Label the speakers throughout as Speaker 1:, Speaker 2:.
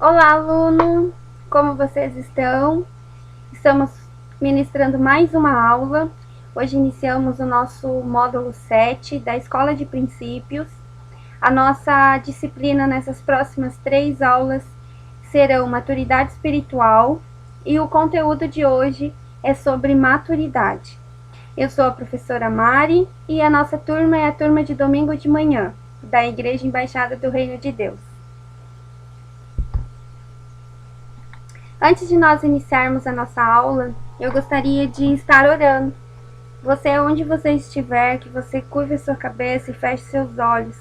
Speaker 1: Olá, aluno! Como vocês estão? Estamos ministrando mais uma aula. Hoje iniciamos o nosso módulo 7 da Escola de Princípios. A nossa disciplina nessas próximas 3 aulas serão Maturidade Espiritual e o conteúdo de hoje é sobre maturidade. Eu sou a professora Mari e a nossa turma é a turma de domingo de manhã, da Igreja Embaixada do Reino de Deus. Antes de nós iniciarmos a nossa aula, eu gostaria de estar orando. Você, onde você estiver, que você curve a sua cabeça e feche seus olhos.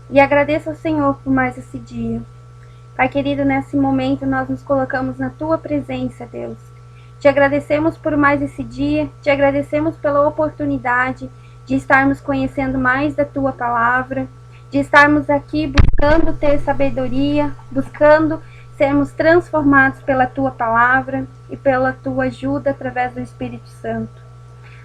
Speaker 1: E agradeça ao Senhor por mais esse dia. Pai querido, nesse momento nós nos colocamos na Tua presença, Deus. Te agradecemos por mais esse dia, te agradecemos pela oportunidade de estarmos conhecendo mais da Tua palavra, de estarmos aqui buscando ter sabedoria, buscando sermos transformados pela Tua palavra e pela Tua ajuda através do Espírito Santo.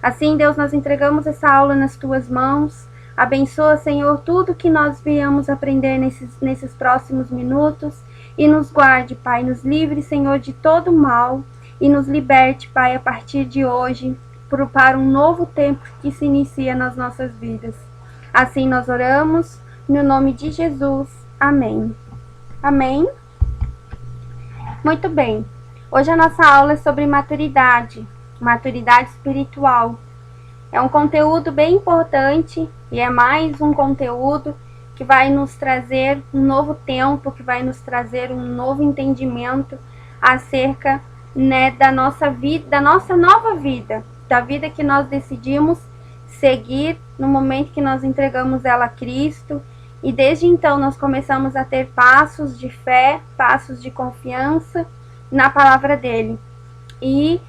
Speaker 1: Assim, Deus, nós entregamos essa aula nas Tuas mãos. Abençoa, Senhor, tudo que nós viemos aprender nesses próximos minutos e nos guarde, Pai, nos livre, Senhor, de todo mal e nos liberte, Pai, a partir de hoje para um novo tempo que se inicia nas nossas vidas. Assim nós oramos, no nome de Jesus. Amém. Amém. Muito bem, hoje a nossa aula é sobre maturidade espiritual. É um conteúdo bem importante e é mais um conteúdo que vai nos trazer um novo tempo, que vai nos trazer um novo entendimento acerca, da nossa vida, da nossa nova vida, da vida que nós decidimos seguir no momento que nós entregamos ela a Cristo. E desde então nós começamos a ter passos de fé, passos de confiança na palavra dele. E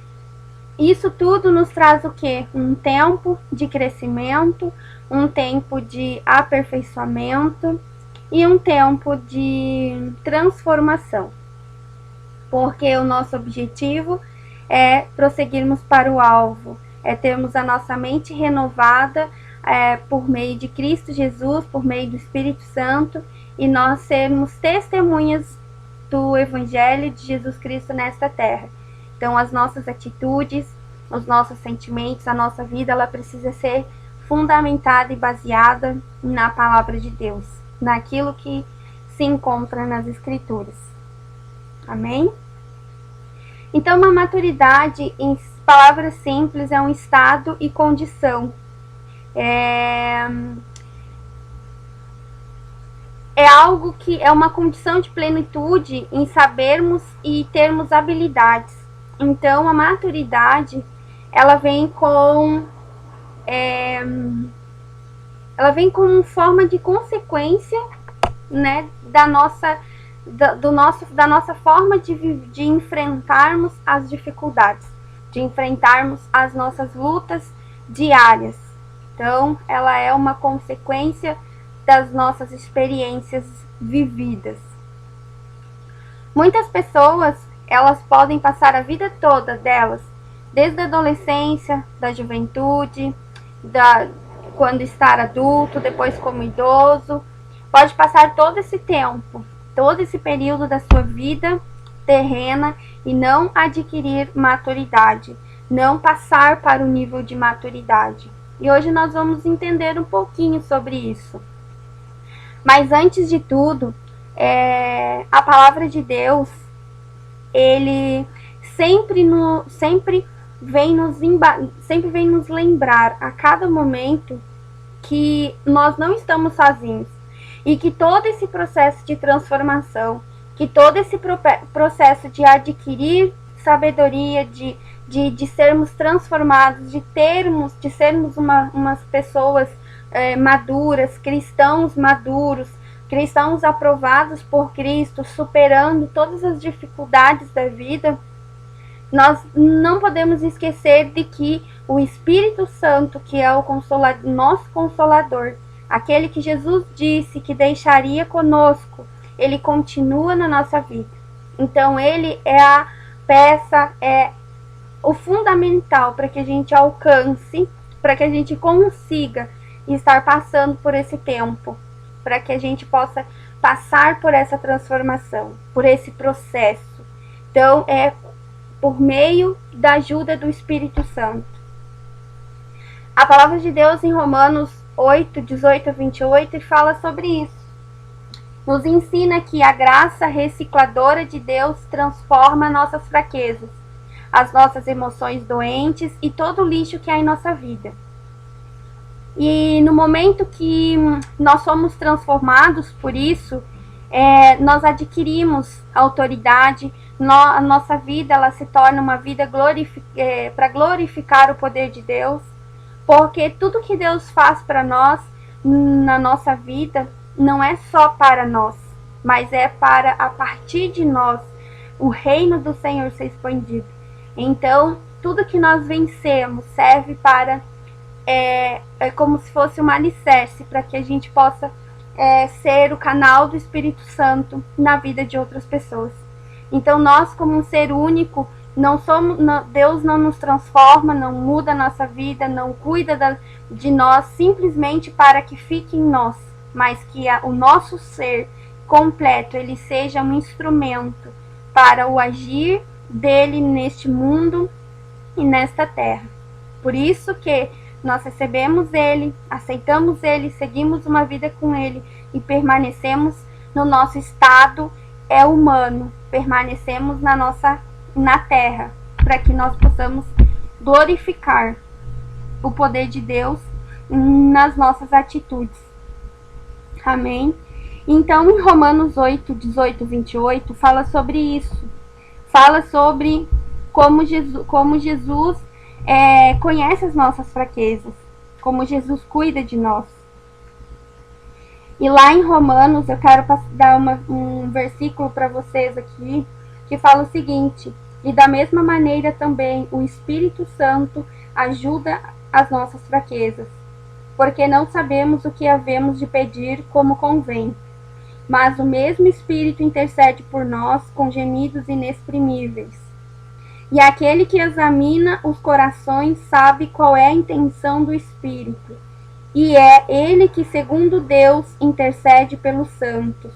Speaker 1: isso tudo nos traz o quê? Um tempo de crescimento, um tempo de aperfeiçoamento e um tempo de transformação. Porque o nosso objetivo é prosseguirmos para o alvo, é termos a nossa mente renovada, por meio de Cristo Jesus, por meio do Espírito Santo, e nós sermos testemunhas do Evangelho de Jesus Cristo nesta terra. Então, as nossas atitudes, os nossos sentimentos, a nossa vida, ela precisa ser fundamentada e baseada na palavra de Deus, naquilo que se encontra nas Escrituras. Amém? Então, uma maturidade, em palavras simples, é um estado e condição. É algo que é uma condição de plenitude em sabermos e termos habilidades. Então, a maturidade, ela vem com forma de consequência, da nossa forma de enfrentarmos as dificuldades, de enfrentarmos as nossas lutas diárias. Então, ela é uma consequência das nossas experiências vividas. Muitas pessoas, elas podem passar a vida toda delas, desde a adolescência, da juventude, quando estar adulto, depois como idoso, pode passar todo esse tempo, todo esse período da sua vida terrena e não adquirir maturidade, não passar para o nível de maturidade. E hoje nós vamos entender um pouquinho sobre isso. Mas antes de tudo, a palavra de Deus, ele sempre vem nos lembrar a cada momento que nós não estamos sozinhos. E que todo esse processo de transformação, que todo esse processo de adquirir sabedoria, de sermos transformados, de sermos umas pessoas maduras, cristãos maduros, cristãos aprovados por Cristo, superando todas as dificuldades da vida, nós não podemos esquecer de que o Espírito Santo, que é o nosso Consolador, aquele que Jesus disse que deixaria conosco, ele continua na nossa vida. Então, ele é a peça, é o fundamental para que a gente alcance, para que a gente consiga estar passando por esse tempo, para que a gente possa passar por essa transformação, por esse processo. Então, é por meio da ajuda do Espírito Santo. A palavra de Deus em Romanos 8, 18 a 28 fala sobre isso. Nos ensina que a graça recicladora de Deus transforma nossas fraquezas, as nossas emoções doentes e todo o lixo que há em nossa vida. E no momento que nós somos transformados por isso, nós adquirimos autoridade, a nossa vida ela se torna uma vida para glorificar o poder de Deus, porque tudo que Deus faz para nós na nossa vida não é só para nós, mas é para, a partir de nós, o reino do Senhor ser expandido. Então, tudo que nós vencemos serve para, é como se fosse um alicerce, para que a gente possa ser o canal do Espírito Santo na vida de outras pessoas. Então, nós, como um ser único, Deus não nos transforma, não muda a nossa vida, não cuida de nós simplesmente para que fique em nós, mas que o nosso ser completo ele seja um instrumento para o agir dele neste mundo e nesta terra. Por isso que nós recebemos ele, aceitamos ele, seguimos uma vida com ele e permanecemos no nosso estado humano, permanecemos na terra, para que nós possamos glorificar o poder de Deus nas nossas atitudes. Amém? Então, em Romanos 8, 18, 28, fala sobre isso. Fala sobre como Jesus conhece as nossas fraquezas, como Jesus cuida de nós. E lá em Romanos, eu quero dar um versículo para vocês aqui, que fala o seguinte: e da mesma maneira também o Espírito Santo ajuda as nossas fraquezas, porque não sabemos o que havemos de pedir como convém. Mas o mesmo Espírito intercede por nós com gemidos inexprimíveis. E aquele que examina os corações sabe qual é a intenção do Espírito. E é ele que, segundo Deus, intercede pelos santos.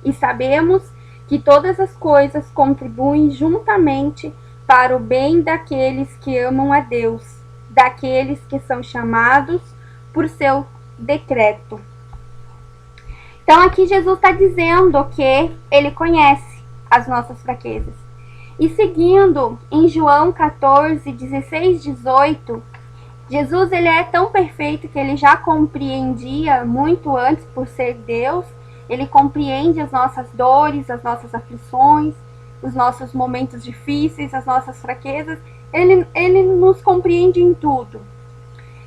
Speaker 1: E sabemos que todas as coisas contribuem juntamente para o bem daqueles que amam a Deus, daqueles que são chamados por seu decreto. Então aqui Jesus está dizendo que ele conhece as nossas fraquezas. E seguindo em João 14, 16, 18, Jesus ele é tão perfeito que ele já compreendia muito antes, por ser Deus, ele compreende as nossas dores, as nossas aflições, os nossos momentos difíceis, as nossas fraquezas. Ele nos compreende em tudo.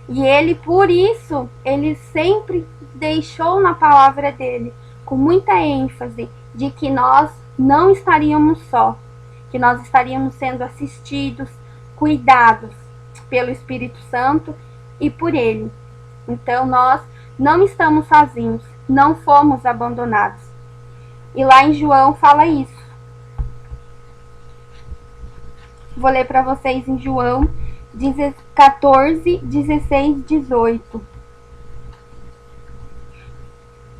Speaker 1: E ele, por isso, ele sempre deixou na palavra dele, com muita ênfase, de que nós não estaríamos só, que nós estaríamos sendo assistidos, cuidados pelo Espírito Santo e por ele. Então nós não estamos sozinhos, não fomos abandonados. E lá em João fala isso. Vou ler para vocês em João 14, 16, 18.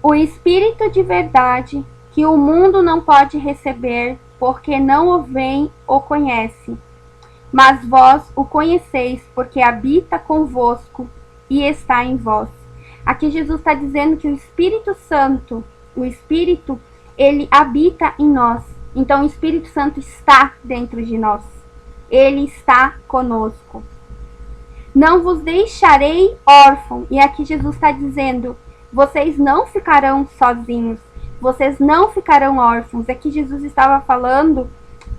Speaker 1: O Espírito de verdade, que o mundo não pode receber, porque não o vem ou conhece. Mas vós o conheceis, porque habita convosco e está em vós. Aqui Jesus está dizendo que o Espírito Santo, o Espírito, ele habita em nós. Então o Espírito Santo está dentro de nós. Ele está conosco. Não vos deixarei órfão. E aqui Jesus está dizendo, vocês não ficarão sozinhos. Vocês não ficarão órfãos. Aqui Jesus estava falando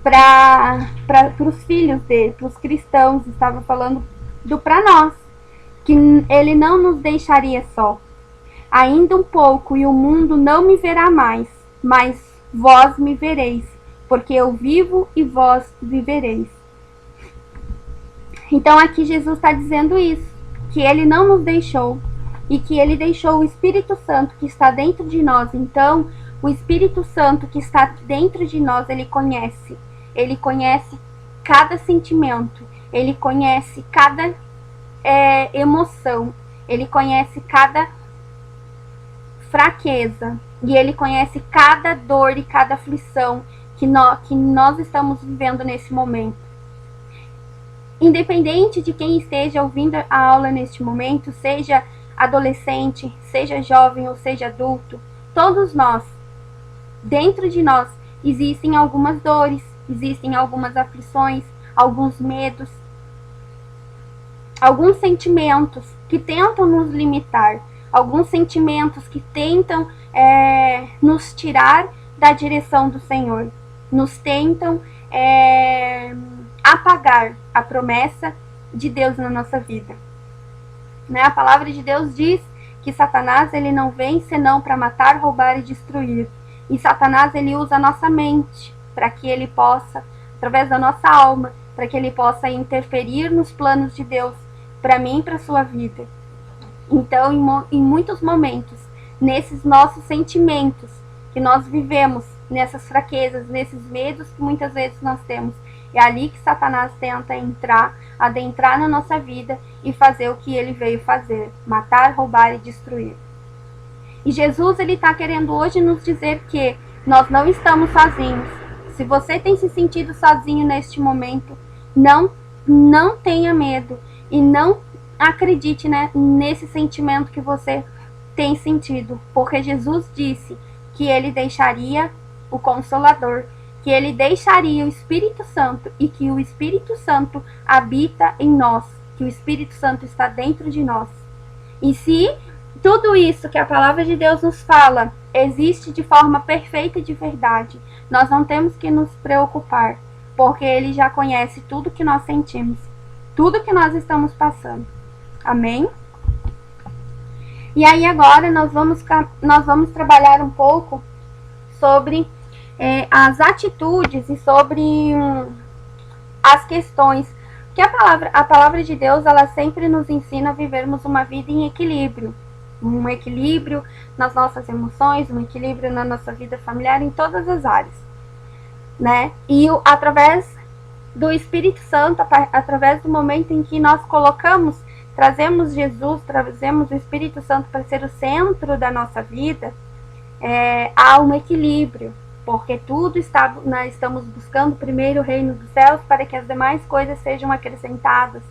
Speaker 1: para os filhos dele, para os cristãos. Estava falando para nós. Que ele não nos deixaria só. Ainda um pouco e o mundo não me verá mais. Mas vós me vereis. Porque eu vivo e vós vivereis. Então aqui Jesus está dizendo isso, que ele não nos deixou e que ele deixou o Espírito Santo que está dentro de nós. Então o Espírito Santo que está dentro de nós, ele conhece cada sentimento, ele conhece cada emoção, ele conhece cada fraqueza, E Ele conhece cada dor e cada aflição que nós estamos vivendo nesse momento. Independente de quem esteja ouvindo a aula neste momento, seja adolescente, seja jovem ou seja adulto, todos nós, dentro de nós, existem algumas dores, existem algumas aflições, alguns medos, alguns sentimentos que tentam nos limitar, alguns sentimentos que tentam nos tirar da direção do Senhor, nos tentam apagar a promessa de Deus na nossa vida. Né? A palavra de Deus diz que Satanás ele não vem senão para matar, roubar e destruir. E Satanás ele usa a nossa mente para que ele possa, através da nossa alma, para que ele possa interferir nos planos de Deus para mim e para a sua vida. Então, em muitos momentos, nesses nossos sentimentos que nós vivemos, nessas fraquezas, nesses medos que muitas vezes nós temos, é ali que Satanás tenta adentrar na nossa vida e fazer o que ele veio fazer, matar, roubar e destruir. E Jesus ele está querendo hoje nos dizer que nós não estamos sozinhos. Se você tem se sentido sozinho neste momento, não tenha medo e não acredite, né, nesse sentimento que você tem sentido, porque Jesus disse que ele deixaria o Consolador, que ele deixaria o Espírito Santo e que o Espírito Santo habita em nós, que o Espírito Santo está dentro de nós. E se tudo isso que a palavra de Deus nos fala existe de forma perfeita e de verdade, nós não temos que nos preocupar, porque ele já conhece tudo que nós sentimos, tudo que nós estamos passando. Amém? E aí agora nós vamos trabalhar um pouco sobre as atitudes e sobre as questões que a palavra de Deus ela sempre nos ensina a vivermos uma vida em equilíbrio. Um equilíbrio nas nossas emoções, um equilíbrio na nossa vida familiar, em todas as áreas. Né? E através do Espírito Santo, através do momento em que nós trazemos Jesus, trazemos o Espírito Santo para ser o centro da nossa vida, há um equilíbrio, porque nós estamos buscando primeiro o reino dos céus para que as demais coisas sejam acrescentadas.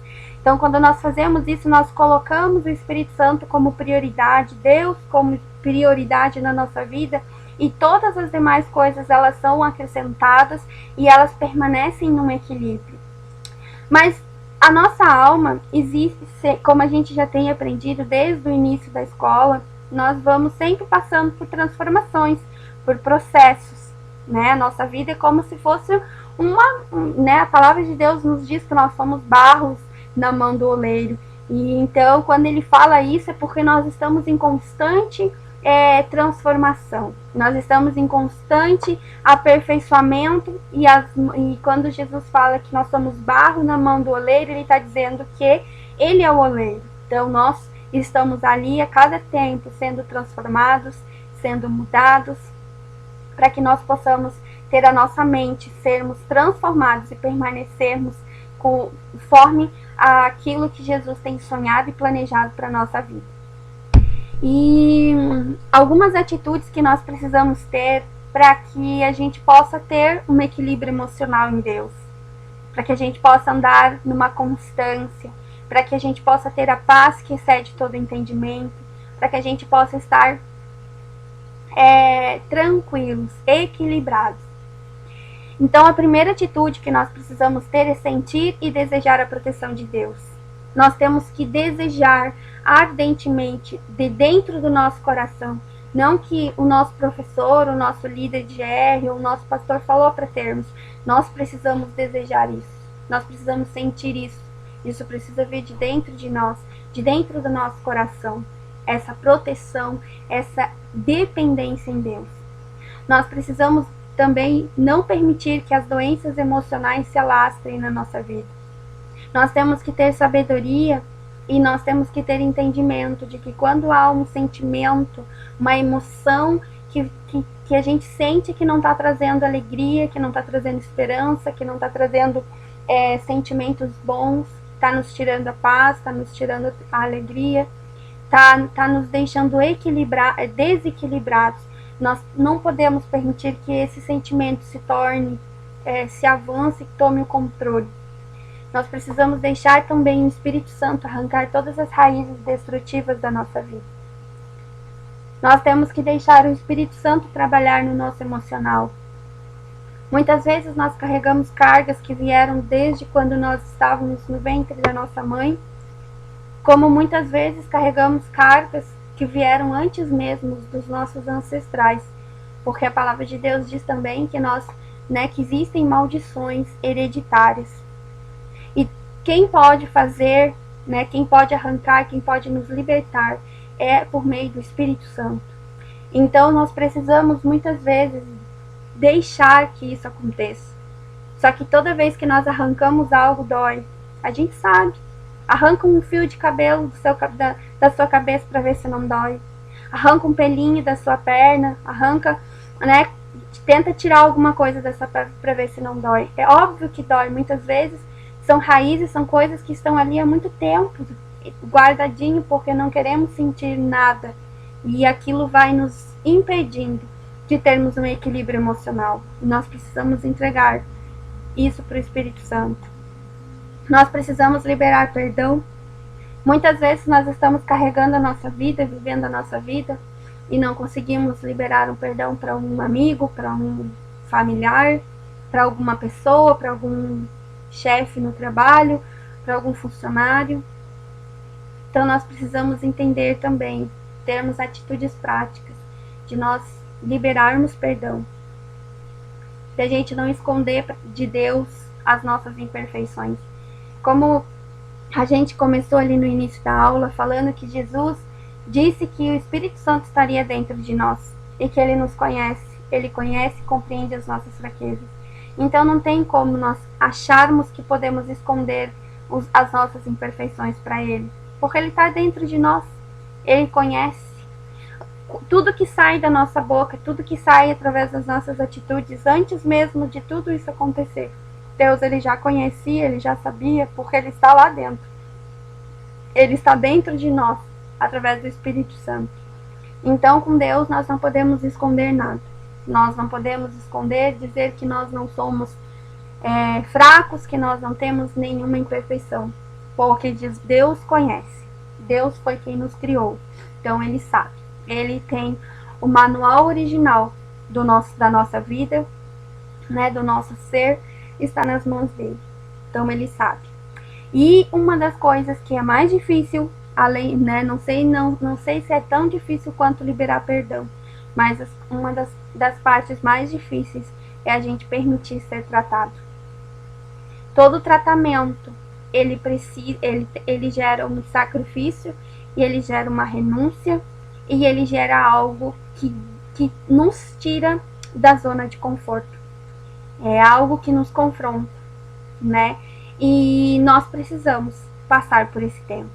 Speaker 1: Então, quando nós fazemos isso, nós colocamos o Espírito Santo como prioridade, Deus como prioridade na nossa vida, e todas as demais coisas elas são acrescentadas e elas permanecem num equilíbrio. Mas a nossa alma existe, como a gente já tem aprendido desde o início da escola, nós vamos sempre passando por transformações, por processos, né? A nossa vida é como se fosse a palavra de Deus nos diz que nós somos barros na mão do oleiro. E então, quando ele fala isso, é porque nós estamos em constante transformação. Nós estamos em constante aperfeiçoamento e quando Jesus fala que nós somos barro na mão do oleiro, ele está dizendo que ele é o oleiro. Então, nós estamos ali a cada tempo sendo transformados, sendo mudados, para que nós possamos ter a nossa mente, sermos transformados e permanecermos conforme aquilo que Jesus tem sonhado e planejado para a nossa vida. E algumas atitudes que nós precisamos ter para que a gente possa ter um equilíbrio emocional em Deus, para que a gente possa andar numa constância, para que a gente possa ter a paz que excede todo entendimento, para que a gente possa estar tranquilos, equilibrados. Então, a primeira atitude que nós precisamos ter é sentir e desejar a proteção de Deus. Nós temos que desejar ardentemente, de dentro do nosso coração, não que o nosso professor, o nosso líder de GR, o nosso pastor falou para termos. Nós precisamos desejar isso, nós precisamos sentir isso. Isso precisa vir de dentro de nós, de dentro do nosso coração, essa proteção, essa dependência em Deus. Nós precisamos também não permitir que as doenças emocionais se alastrem na nossa vida. Nós temos que ter sabedoria e nós temos que ter entendimento de que quando há um sentimento, uma emoção que a gente sente que não está trazendo alegria, que não está trazendo esperança, que não está trazendo sentimentos bons, está nos tirando a paz, está nos tirando a alegria, está nos deixando desequilibrados, Nós não podemos permitir que esse sentimento se avance e tome o controle. Nós precisamos deixar também o Espírito Santo arrancar todas as raízes destrutivas da nossa vida. Nós temos que deixar o Espírito Santo trabalhar no nosso emocional. Muitas vezes nós carregamos cargas que vieram desde quando nós estávamos no ventre da nossa mãe, como muitas vezes carregamos cargas que vieram antes mesmo dos nossos ancestrais, porque a palavra de Deus diz também que que existem maldições hereditárias. E quem pode fazer, quem pode arrancar, quem pode nos libertar é por meio do Espírito Santo. Então nós precisamos muitas vezes deixar que isso aconteça. Só que toda vez que nós arrancamos algo, dói. A gente sabe. Arranca um fio de cabelo da sua cabeça para ver se não dói. Arranca um pelinho da sua perna. Arranca, tenta tirar alguma coisa dessa para ver se não dói. É óbvio que dói. Muitas vezes são raízes, são coisas que estão ali há muito tempo, guardadinho, porque não queremos sentir nada. E aquilo vai nos impedindo de termos um equilíbrio emocional. Nós precisamos entregar isso para o Espírito Santo. Nós precisamos liberar perdão. Muitas vezes nós estamos carregando a nossa vida, vivendo a nossa vida, e não conseguimos liberar um perdão para um amigo, para um familiar, para alguma pessoa, para algum chefe no trabalho, para algum funcionário. Então nós precisamos entender também, termos atitudes práticas, de nós liberarmos perdão, de a gente não esconder de Deus as nossas imperfeições. Como a gente começou ali no início da aula, falando que Jesus disse que o Espírito Santo estaria dentro de nós e que Ele nos conhece, Ele conhece e compreende as nossas fraquezas. Então não tem como nós acharmos que podemos esconder as nossas imperfeições para Ele, porque Ele está dentro de nós, Ele conhece. Tudo que sai da nossa boca, tudo que sai através das nossas atitudes, antes mesmo de tudo isso acontecer, Deus Ele já conhecia, Ele já sabia, porque Ele está lá dentro. Ele está dentro de nós, através do Espírito Santo. Então, com Deus, nós não podemos esconder nada. Nós não podemos esconder, dizer que nós não somos fracos, que nós não temos nenhuma imperfeição. Porque Deus conhece. Deus foi quem nos criou. Então, Ele sabe. Ele tem o manual original da nossa vida, do nosso ser, está nas mãos dele. Então ele sabe. E uma das coisas que é mais difícil, além, não sei se é tão difícil quanto liberar perdão, mas uma das partes mais difíceis é a gente permitir ser tratado. Todo tratamento, ele gera um sacrifício, e ele gera uma renúncia, e ele gera algo que nos tira da zona de conforto. É algo que nos confronta, E nós precisamos passar por esse tempo.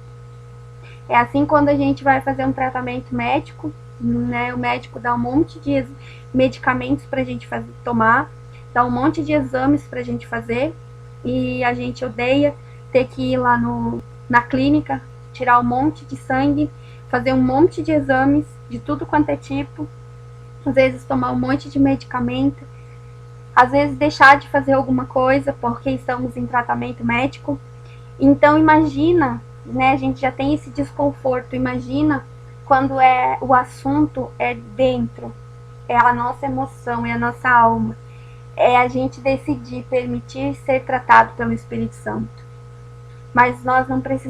Speaker 1: É assim quando a gente vai fazer um tratamento médico, O médico dá um monte de medicamentos pra gente tomar, dá um monte de exames pra gente fazer, e a gente odeia ter que ir lá na clínica, tirar um monte de sangue, fazer um monte de exames de tudo quanto é tipo, às vezes tomar um monte de medicamento, às vezes deixar de fazer alguma coisa porque estamos em tratamento médico. Então imagina, a gente já tem esse desconforto, imagina quando o assunto é dentro, é a nossa emoção, é a nossa alma, é a gente decidir permitir ser tratado pelo Espírito Santo. Mas nós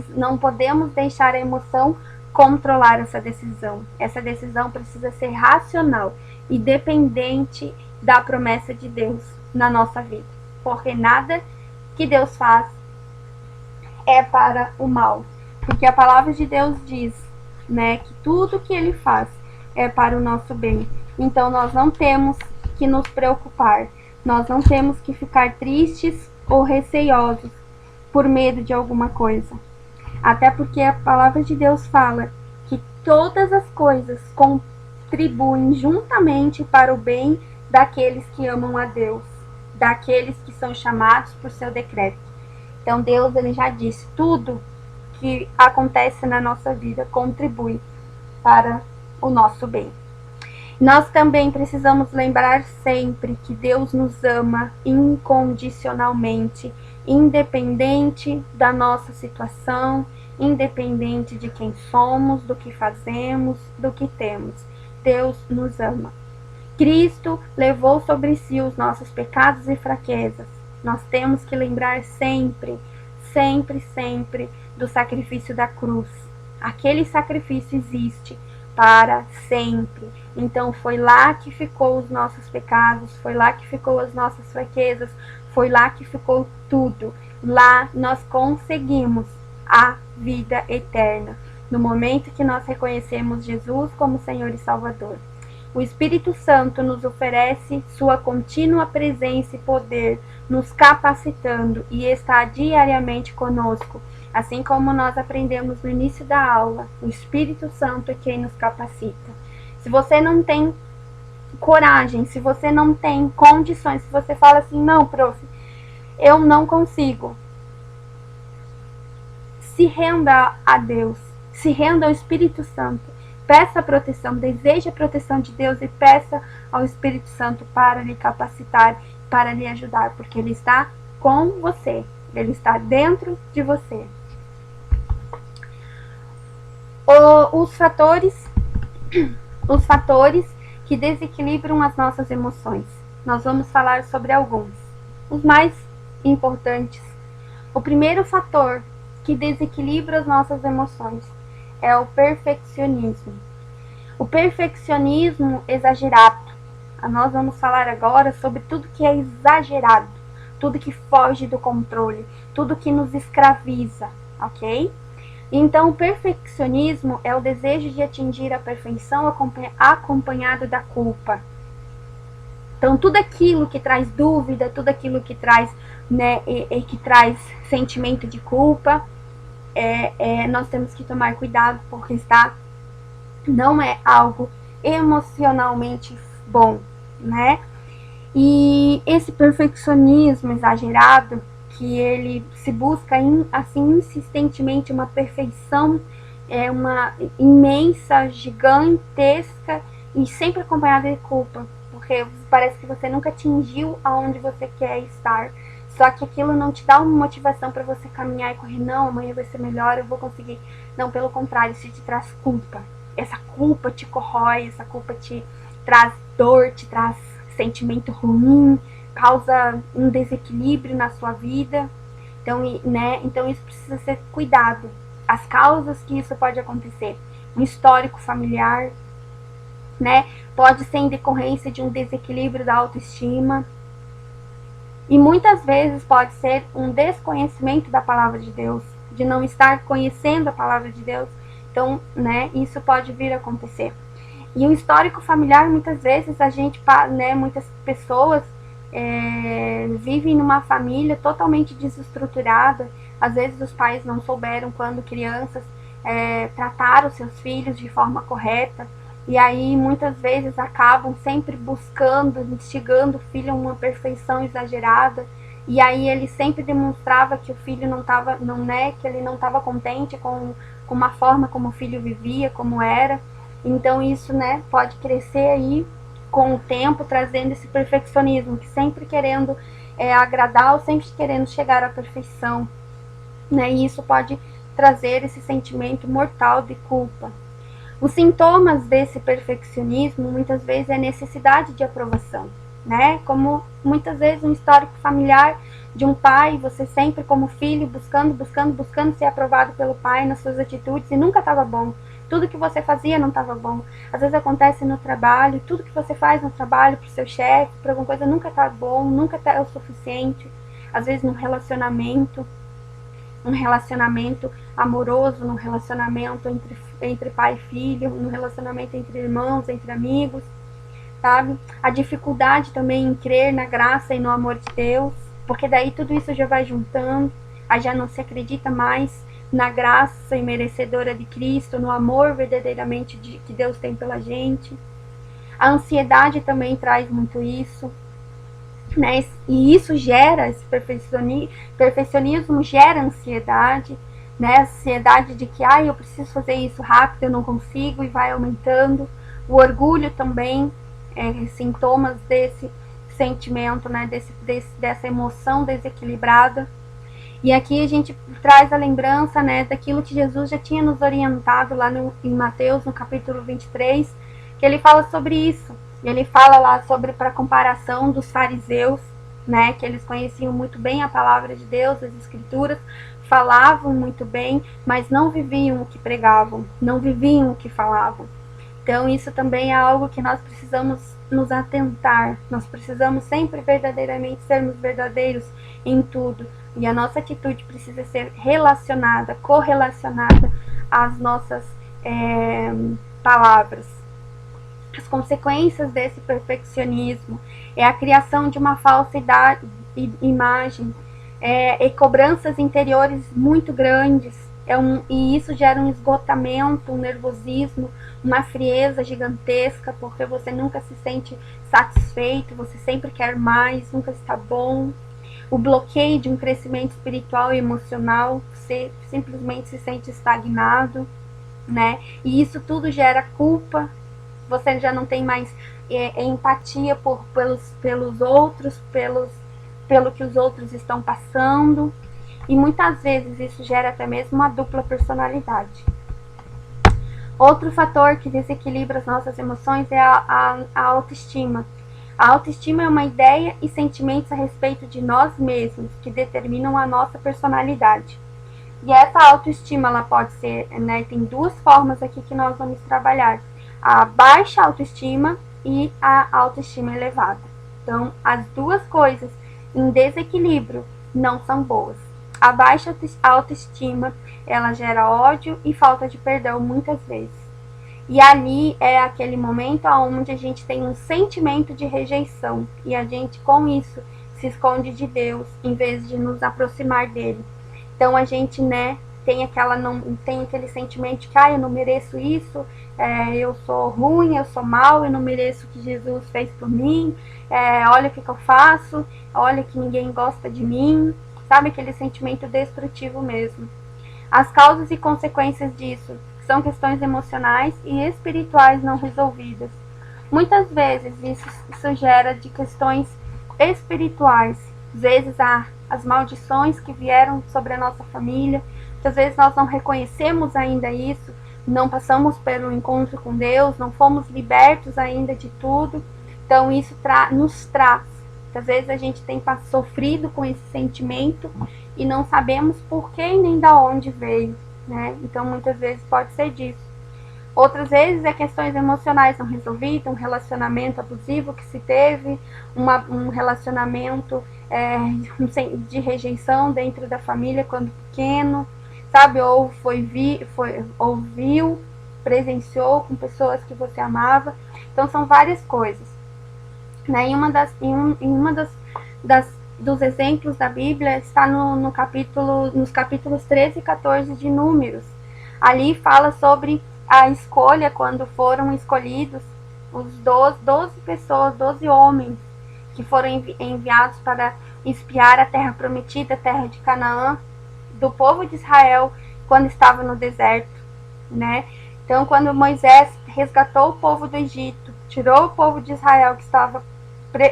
Speaker 1: não podemos deixar a emoção controlar essa decisão. Essa decisão precisa ser racional e dependente da promessa de Deus na nossa vida, porque nada que Deus faz é para o mal, porque a palavra de Deus diz, que tudo que Ele faz é para o nosso bem. Então nós não temos que nos preocupar, nós não temos que ficar tristes ou receiosos por medo de alguma coisa, até porque a palavra de Deus fala que todas as coisas contribuem juntamente para o bem daqueles que amam a Deus, daqueles que são chamados por seu decreto. Então Deus, Ele já disse, tudo que acontece na nossa vida contribui para o nosso bem. Nós também precisamos lembrar sempre que Deus nos ama incondicionalmente, independente da nossa situação, independente de quem somos, do que fazemos, do que temos. Deus nos ama. Cristo levou sobre si os nossos pecados e fraquezas. Nós temos que lembrar sempre, sempre, sempre do sacrifício da cruz. Aquele sacrifício existe para sempre. Então foi lá que ficou os nossos pecados, foi lá que ficou as nossas fraquezas, foi lá que ficou tudo. Lá nós conseguimos a vida eterna, no momento que nós reconhecemos Jesus como Senhor e Salvador. O Espírito Santo nos oferece sua contínua presença e poder, nos capacitando e está diariamente conosco. Assim como nós aprendemos no início da aula, o Espírito Santo é quem nos capacita. Se você não tem coragem, se você não tem condições, se você fala assim, não, prof, eu não consigo, se renda a Deus, se renda ao Espírito Santo. Peça a proteção, deseje a proteção de Deus e peça ao Espírito Santo para lhe capacitar, para lhe ajudar, porque Ele está com você, Ele está dentro de você. Os fatores que desequilibram as nossas emoções. Nós vamos falar sobre alguns. Os mais importantes. O primeiro fator que desequilibra as nossas emoções é o perfeccionismo. O perfeccionismo exagerado. Nós vamos falar agora sobre tudo que é exagerado, tudo que foge do controle, tudo que nos escraviza, ok? Então, o perfeccionismo é o desejo de atingir a perfeição acompanhado da culpa. Então, tudo aquilo que traz dúvida, tudo aquilo que traz, que traz sentimento de culpa, nós temos que tomar cuidado, porque não é algo emocionalmente bom, né? E esse perfeccionismo exagerado, que ele se busca assim insistentemente uma perfeição, uma imensa, gigantesca e sempre acompanhada de culpa, porque parece que você nunca atingiu aonde você quer estar. Só que aquilo não te dá uma motivação para você caminhar e correr, não, amanhã vai ser melhor, eu vou conseguir. Não, pelo contrário, isso te traz culpa. Essa culpa te corrói, essa culpa te traz dor, te traz sentimento ruim, causa um desequilíbrio na sua vida. Então isso precisa ser cuidado. As causas que isso pode acontecer. Um histórico familiar, né? Pode ser em decorrência de um desequilíbrio da autoestima. E muitas vezes pode ser um desconhecimento da palavra de Deus, de não estar conhecendo a palavra de Deus. Então, isso pode vir a acontecer. E o histórico familiar, muitas vezes, muitas pessoas vivem numa família totalmente desestruturada. Às vezes os pais não souberam, quando crianças, tratar os seus filhos de forma correta. E aí, muitas vezes, acabam sempre buscando, instigando o filho a uma perfeição exagerada. E aí ele sempre demonstrava que o filho que ele não estava contente com a forma como o filho vivia, como era. Então isso, pode crescer aí com o tempo, trazendo esse perfeccionismo, que sempre querendo agradar ou sempre querendo chegar à perfeição. E isso pode trazer esse sentimento mortal de culpa. Os sintomas desse perfeccionismo, muitas vezes, é a necessidade de aprovação, Como muitas vezes um histórico familiar de um pai, você sempre como filho buscando ser aprovado pelo pai nas suas atitudes e nunca estava bom. Tudo que você fazia não estava bom. Às vezes acontece no trabalho, tudo que você faz no trabalho para o seu chefe, para alguma coisa, nunca está bom, nunca é o suficiente. Às vezes num relacionamento amoroso, num relacionamento entre pai e filho, num relacionamento entre irmãos, entre amigos, sabe? A dificuldade também em crer na graça e no amor de Deus, porque daí tudo isso já vai juntando, aí já não se acredita mais na graça imerecedora de Cristo, no amor verdadeiramente que Deus tem pela gente. A ansiedade também traz muito isso, E isso gera, esse perfeccionismo gera ansiedade, Ansiedade de que, eu preciso fazer isso rápido, eu não consigo, e vai aumentando, O orgulho também é sintomas desse sentimento, né, dessa emoção desequilibrada. E aqui a gente traz a lembrança, né, daquilo que Jesus já tinha nos orientado lá em Mateus, no capítulo 23, que ele fala sobre isso. Ele fala lá sobre, para comparação dos fariseus, né, que eles conheciam muito bem a palavra de Deus, as escrituras, falavam muito bem, mas não viviam o que pregavam, não viviam o que falavam. Então isso também é algo que nós precisamos nos atentar, nós precisamos sempre verdadeiramente sermos verdadeiros em tudo, e a nossa atitude precisa ser relacionada, correlacionada às nossas palavras. As consequências desse perfeccionismo é a criação de uma falsa imagem, e cobranças interiores muito grandes, e isso gera um esgotamento, um nervosismo, uma frieza gigantesca, porque você nunca se sente satisfeito, você sempre quer mais, nunca está bom. O bloqueio de um crescimento espiritual e emocional, você simplesmente se sente estagnado, né? E isso tudo gera culpa, você já não tem mais empatia pelos outros, pelo que os outros estão passando, e muitas vezes isso gera até mesmo uma dupla personalidade. Outro fator que desequilibra as nossas emoções é a autoestima. A autoestima é uma ideia e sentimentos a respeito de nós mesmos que determinam a nossa personalidade. E essa autoestima, ela pode ser, né, tem duas formas aqui que nós vamos trabalhar: a baixa autoestima e a autoestima elevada. Então, as duas coisas em desequilíbrio não são boas. A baixa autoestima, ela gera ódio e falta de perdão muitas vezes. E ali é aquele momento onde a gente tem um sentimento de rejeição, e a gente com isso se esconde de Deus em vez de nos aproximar dele. Então a gente, né, tem aquele sentimento de que eu não mereço isso, eu sou ruim, eu sou mal, eu não mereço o que Jesus fez por mim, olha o que eu faço, olha que ninguém gosta de mim, sabe, aquele sentimento destrutivo mesmo. As causas e consequências disso são questões emocionais e espirituais não resolvidas. Muitas vezes isso gera de questões espirituais, às vezes as maldições que vieram sobre a nossa família, muitas vezes nós não reconhecemos ainda isso, não passamos pelo encontro com Deus, não fomos libertos ainda de tudo, então isso nos traz. Muitas vezes a gente tem sofrido com esse sentimento e não sabemos por que nem da onde veio, né? Então muitas vezes pode ser disso. Outras vezes é questões emocionais não resolvidas, um relacionamento abusivo que se teve, um relacionamento de rejeição dentro da família quando pequeno, sabe? Ou ouviu, presenciou com pessoas que você amava. Então são várias coisas. Né? Dos exemplos da Bíblia está nos capítulos 13 e 14 de Números. Ali fala sobre a escolha, quando foram escolhidos os 12 pessoas, 12 homens, que foram enviados para espiar a terra prometida, a terra de Canaã, do povo de Israel, quando estava no deserto, né? Então, quando Moisés resgatou o povo do Egito, tirou o povo de Israel que estava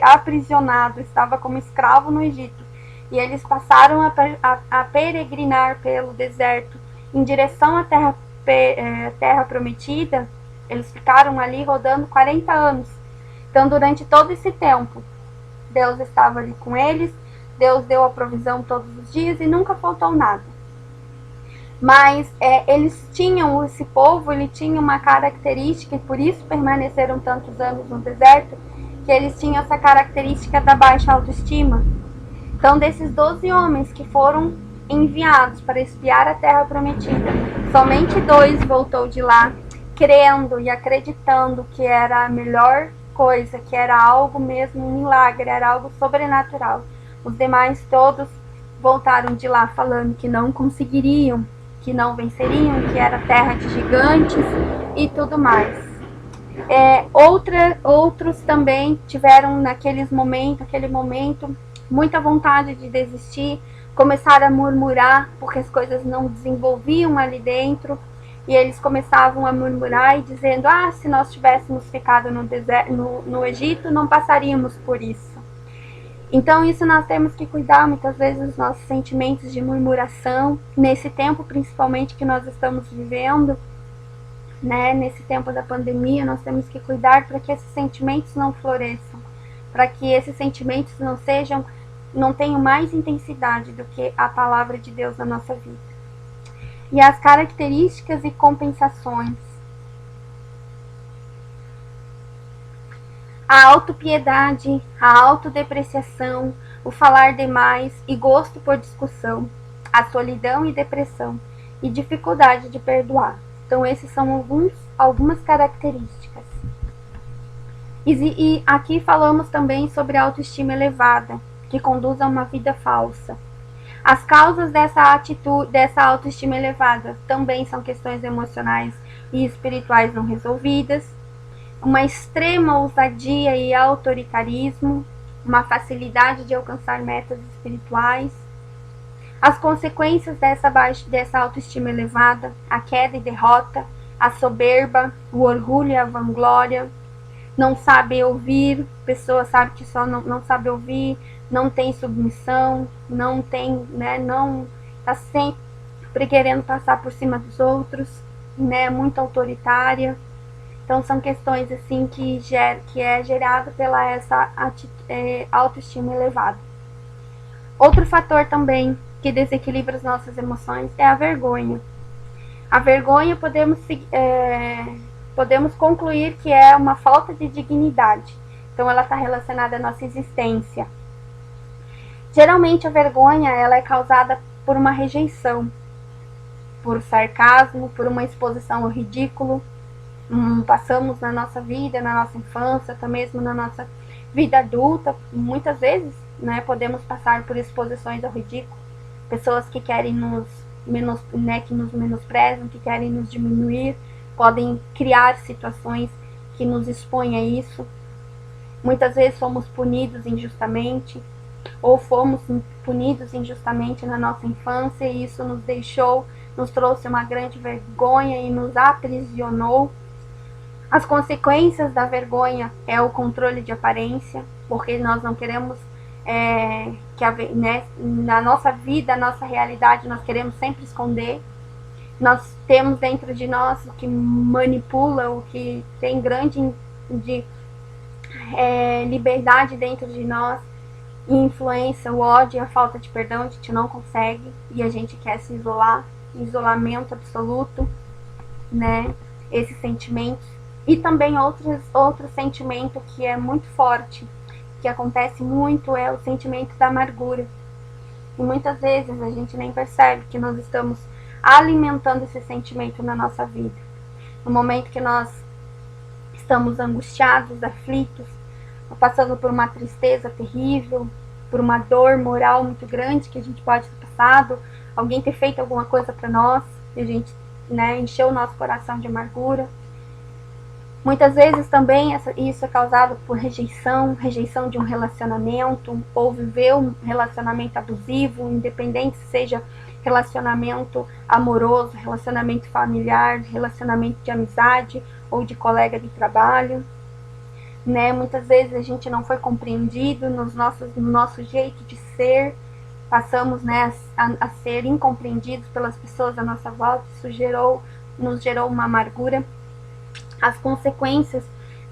Speaker 1: aprisionado, estava como escravo no Egito, e eles passaram a peregrinar pelo deserto em direção à terra prometida, eles ficaram ali rodando 40 anos. Então, durante todo esse tempo, Deus estava ali com eles, Deus deu a provisão todos os dias e nunca faltou nada. Mas esse povo, ele tinha uma característica, e por isso permaneceram tantos anos no deserto, que eles tinham essa característica da baixa autoestima. Então, desses 12 homens que foram enviados para espiar a terra prometida, somente 2 voltou de lá, crendo e acreditando que era a melhor coisa, que era algo mesmo, um milagre, era algo sobrenatural. Os demais todos voltaram de lá falando que não conseguiriam, que não venceriam, que era terra de gigantes e tudo mais. Outros também tiveram aquele momento, muita vontade de desistir, começaram a murmurar porque as coisas não desenvolviam ali dentro, e eles começavam a murmurar e dizendo: ah, se nós tivéssemos ficado no Egito, não passaríamos por isso. Então isso nós temos que cuidar muitas vezes dos nossos sentimentos de murmuração, nesse tempo principalmente que nós estamos vivendo, né? Nesse tempo da pandemia, nós temos que cuidar para que esses sentimentos não floresçam, para que esses sentimentos não tenham mais intensidade do que a palavra de Deus na nossa vida. E as características e compensações. A autopiedade, a autodepreciação, o falar demais e gosto por discussão, a solidão e depressão e dificuldade de perdoar. Então esses são algumas características. E aqui falamos também sobre a autoestima elevada, que conduz a uma vida falsa. As causas dessa autoestima elevada também são questões emocionais e espirituais não resolvidas, uma extrema ousadia e autoritarismo, uma facilidade de alcançar metas espirituais. As consequências dessa autoestima elevada, a queda e derrota, a soberba, o orgulho e a vanglória, não sabe ouvir, pessoa sabe que só não sabe ouvir, não tem submissão, não tem, né, não está sempre querendo passar por cima dos outros, né, muito autoritária. Então são questões assim que é gerado pela essa autoestima elevada. Outro fator também que desequilibra as nossas emoções é a vergonha. A vergonha podemos concluir que é uma falta de dignidade. Então ela está relacionada à nossa existência. Geralmente a vergonha ela é causada por uma rejeição, por sarcasmo, por uma exposição ao ridículo. Passamos na nossa vida, na nossa infância, até mesmo na nossa vida adulta, muitas vezes, né, podemos passar por exposições ao ridículo, pessoas que querem que nos menosprezam, que querem nos diminuir, podem criar situações que nos expõem a isso. Muitas vezes somos punidos injustamente, ou fomos punidos injustamente na nossa infância, e isso nos trouxe uma grande vergonha e nos aprisionou. As consequências da vergonha é o controle de aparência, porque nós não queremos na nossa vida, na nossa realidade, nós queremos sempre esconder. Nós temos dentro de nós o que manipula, o que tem grande liberdade dentro de nós, e influência, o ódio e a falta de perdão. A gente não consegue e a gente quer se isolar, isolamento absoluto, né? Esses sentimentos. E também outro sentimento que é muito forte, que acontece muito, é o sentimento da amargura. E muitas vezes a gente nem percebe que nós estamos alimentando esse sentimento na nossa vida. No momento que nós estamos angustiados, aflitos, passando por uma tristeza terrível, por uma dor moral muito grande que a gente pode ter passado, alguém ter feito alguma coisa para nós, e a gente, né, encheu o nosso coração de amargura. Muitas vezes também isso é causado por rejeição de um relacionamento, ou viver um relacionamento abusivo, independente se seja relacionamento amoroso, relacionamento familiar, relacionamento de amizade ou de colega de trabalho. Né? Muitas vezes a gente não foi compreendido no nosso jeito de ser, passamos, né, a ser incompreendidos pelas pessoas à nossa volta. Isso nos gerou uma amargura. As consequências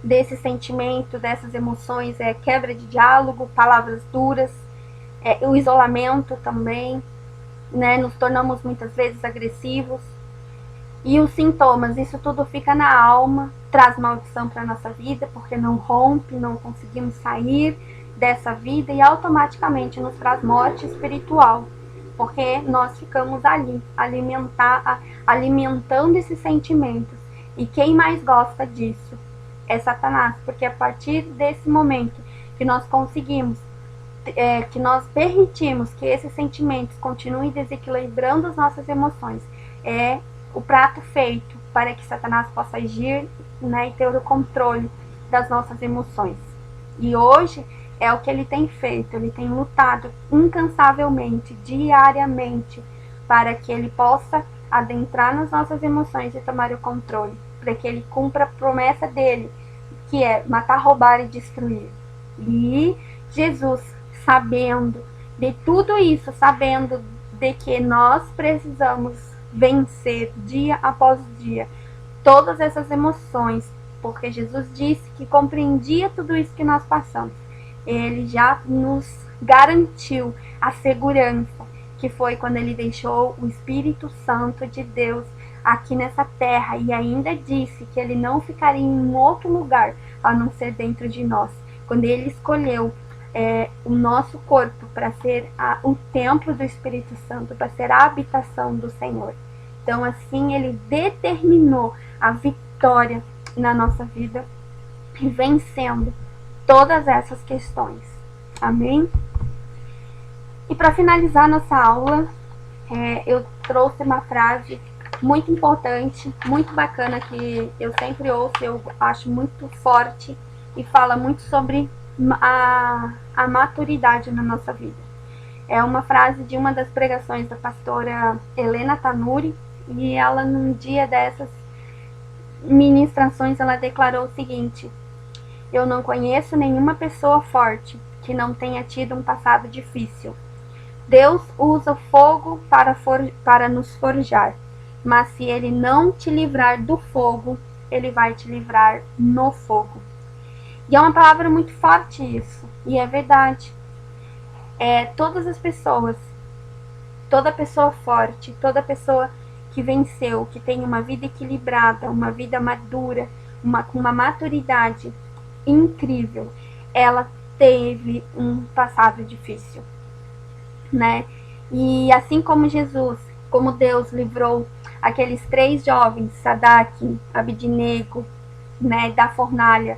Speaker 1: desse sentimento, dessas emoções, é quebra de diálogo, palavras duras, o isolamento também, né? Nos tornamos muitas vezes agressivos. E os sintomas, isso tudo fica na alma, traz maldição para a nossa vida, porque não rompe, não conseguimos sair dessa vida, e automaticamente nos traz morte espiritual, porque nós ficamos ali, alimentando esses sentimentos. E quem mais gosta disso é Satanás, porque a partir desse momento que nós conseguimos, que nós permitimos que esses sentimentos continuem desequilibrando as nossas emoções, é o prato feito para que Satanás possa agir, né, e ter o controle das nossas emoções. E hoje é o que ele tem feito, ele tem lutado incansavelmente, diariamente, para que ele possa adentrar nas nossas emoções e tomar o controle, para que ele cumpra a promessa dele, que é matar, roubar e destruir. E Jesus, sabendo de tudo isso, sabendo de que nós precisamos vencer dia após dia todas essas emoções, porque Jesus disse que compreendia tudo isso que nós passamos. Ele já nos garantiu a segurança, que foi quando ele deixou o Espírito Santo de Deus aqui nessa terra, e ainda disse que ele não ficaria em outro lugar a não ser dentro de nós. Quando ele escolheu o nosso corpo para ser o templo do Espírito Santo, para ser a habitação do Senhor. Então, assim, ele determinou a vitória na nossa vida, vencendo todas essas questões. Amém? E para finalizar nossa aula, eu trouxe uma frase muito importante, muito bacana, que eu sempre ouço, eu acho muito forte e fala muito sobre a maturidade na nossa vida. É uma frase de uma das pregações da pastora Helena Tanuri, e ela, num dia dessas ministrações, ela declarou o seguinte: eu não conheço nenhuma pessoa forte que não tenha tido um passado difícil. Deus usa o fogo para nos forjar, mas se ele não te livrar do fogo, ele vai te livrar no fogo. E é uma palavra muito forte isso, e é verdade. Todas as pessoas, toda pessoa forte, toda pessoa que venceu, que tem uma vida equilibrada, uma vida madura, com uma maturidade incrível, ela teve um passado difícil, né? E assim como Jesus, como Deus livrou aqueles 3 jovens, Sadraque, Abednego, né, da fornalha,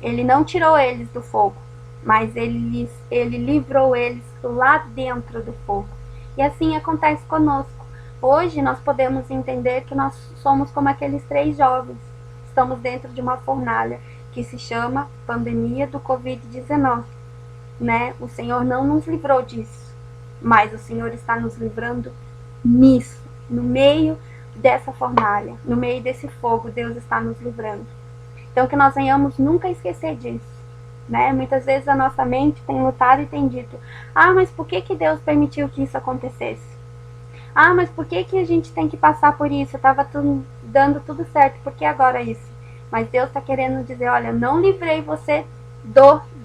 Speaker 1: ele não tirou eles do fogo, mas ele livrou eles lá dentro do fogo. E assim acontece conosco. Hoje nós podemos entender que nós somos como aqueles 3 jovens. Estamos dentro de uma fornalha que se chama pandemia do Covid-19, né? O Senhor não nos livrou disso, mas o Senhor está nos livrando nisso, no meio dessa fornalha, no meio desse fogo, Deus está nos livrando. Então que nós venhamos nunca esquecer disso, né? Muitas vezes a nossa mente tem lutado e tem dito: mas por que Deus permitiu que isso acontecesse? Mas por que a gente tem que passar por isso? Estava dando tudo certo, por que agora isso? Mas Deus está querendo dizer: olha, não livrei você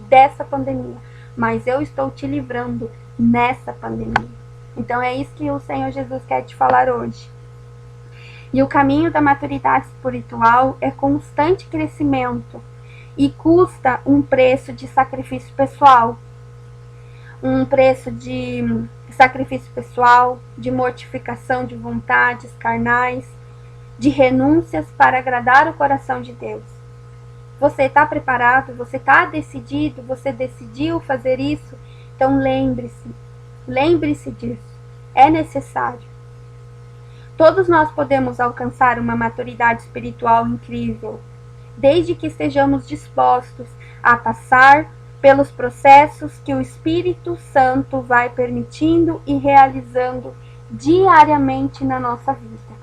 Speaker 1: dessa pandemia, mas eu estou te livrando nessa pandemia. Então é isso que o Senhor Jesus quer te falar hoje. E o caminho da maturidade espiritual é constante crescimento e custa um preço de sacrifício pessoal. Um preço de sacrifício pessoal, de mortificação de vontades carnais, de renúncias para agradar o coração de Deus. Você está preparado? Você está decidido? Você decidiu fazer isso? Então lembre-se disso. É necessário. Todos nós podemos alcançar uma maturidade espiritual incrível, desde que estejamos dispostos a passar pelos processos que o Espírito Santo vai permitindo e realizando diariamente na nossa vida.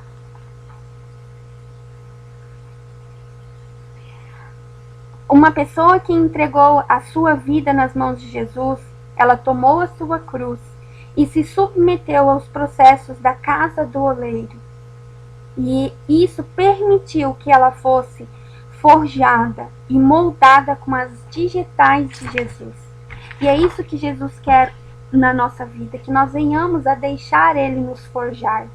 Speaker 1: Uma pessoa que entregou a sua vida nas mãos de Jesus, ela tomou a sua cruz e se submeteu aos processos da casa do oleiro. E isso permitiu que ela fosse forjada e moldada com as digitais de Jesus. E é isso que Jesus quer na nossa vida, que nós venhamos a deixar Ele nos forjar.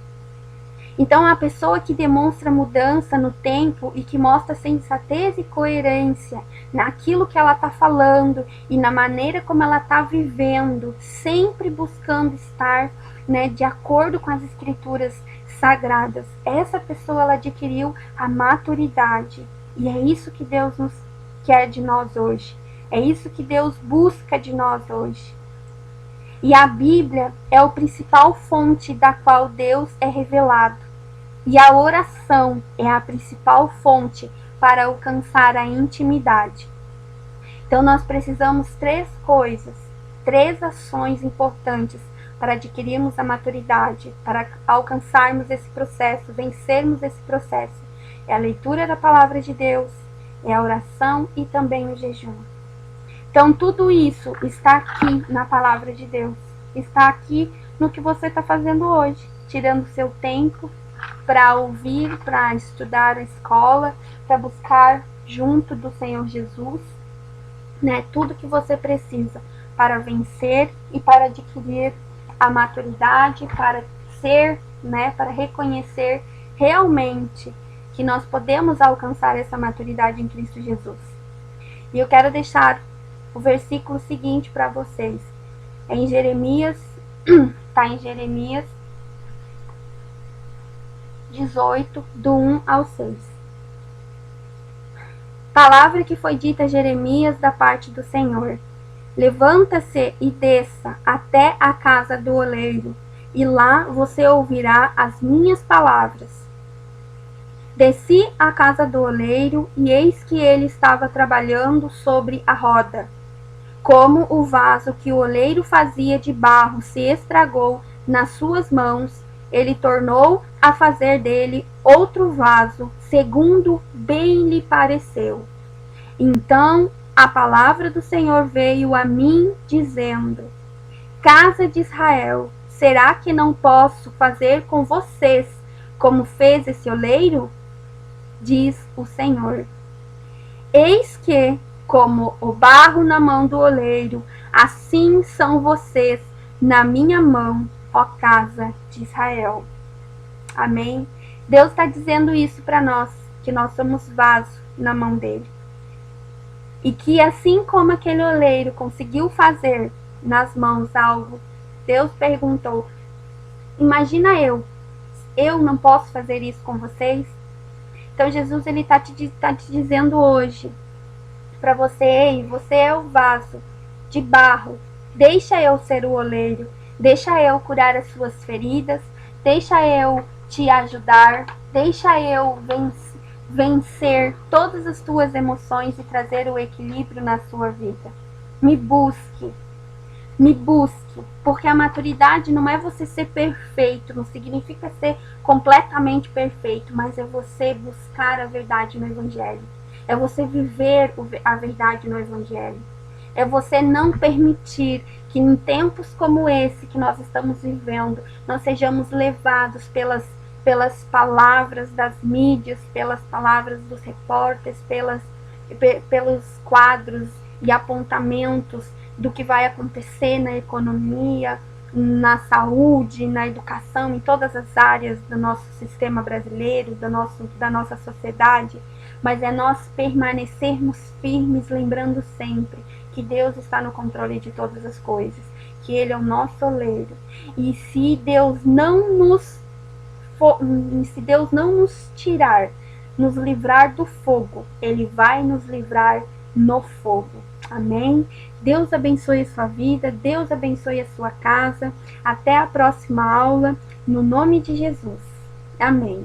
Speaker 1: Então, a pessoa que demonstra mudança no tempo e que mostra sensatez e coerência naquilo que ela está falando e na maneira como ela está vivendo, sempre buscando estar, né, de acordo com as escrituras sagradas, essa pessoa ela adquiriu a maturidade. E é isso que Deus nos quer de nós hoje. É isso que Deus busca de nós hoje. E a Bíblia é a principal fonte da qual Deus é revelado. E a oração é a principal fonte para alcançar a intimidade. Então nós precisamos 3 coisas, 3 ações importantes para adquirirmos a maturidade, para alcançarmos esse processo, vencermos esse processo. É a leitura da palavra de Deus, é a oração e também o jejum. Então, tudo isso está aqui na palavra de Deus. Está aqui no que você está fazendo hoje. Tirando seu tempo para ouvir, para estudar a escola, para buscar junto do Senhor Jesus, né, tudo que você precisa para vencer e para adquirir a maturidade, para ser, né, para reconhecer realmente que nós podemos alcançar essa maturidade em Cristo Jesus. E eu quero deixar o versículo seguinte para vocês. É em Jeremias, está em Jeremias 18, do 1 ao 6. Palavra que foi dita a Jeremias da parte do Senhor. Levanta-se e desça até a casa do oleiro, e lá você ouvirá as minhas palavras. Desci à casa do oleiro, e eis que ele estava trabalhando sobre a roda. Como o vaso que o oleiro fazia de barro se estragou nas suas mãos, ele tornou a fazer dele outro vaso, segundo bem lhe pareceu. Então a palavra do Senhor veio a mim, dizendo: Casa de Israel, será que não posso fazer com vocês como fez esse oleiro? Diz o Senhor. Eis que, como o barro na mão do oleiro, assim são vocês na minha mão, ó casa de Israel. Amém? Deus está dizendo isso para nós, que nós somos vaso na mão dele. E que assim como aquele oleiro conseguiu fazer nas mãos algo, Deus perguntou, imagina eu não posso fazer isso com vocês? Então Jesus ele tá te dizendo hoje para você, ei, você é o vaso de barro, deixa eu ser o oleiro, deixa eu curar as suas feridas, deixa eu te ajudar, deixa eu vencer todas as tuas emoções e trazer o equilíbrio na sua vida. Me busque, porque a maturidade não é você ser perfeito, não significa ser completamente perfeito, mas é você buscar a verdade no Evangelho, é você viver a verdade no Evangelho, é você não permitir que em tempos como esse que nós estamos vivendo, nós sejamos levados pelas palavras das mídias, pelas palavras dos repórteres, pelos quadros e apontamentos do que vai acontecer na economia, na saúde, na educação, em todas as áreas do nosso sistema brasileiro, da nossa sociedade, mas é nós permanecermos firmes, lembrando sempre que Deus está no controle de todas as coisas, que Ele é o nosso oleiro, e se Deus não nos tirar, nos livrar do fogo, Ele vai nos livrar no fogo. Amém? Deus abençoe a sua vida, Deus abençoe a sua casa. Até a próxima aula, no nome de Jesus. Amém.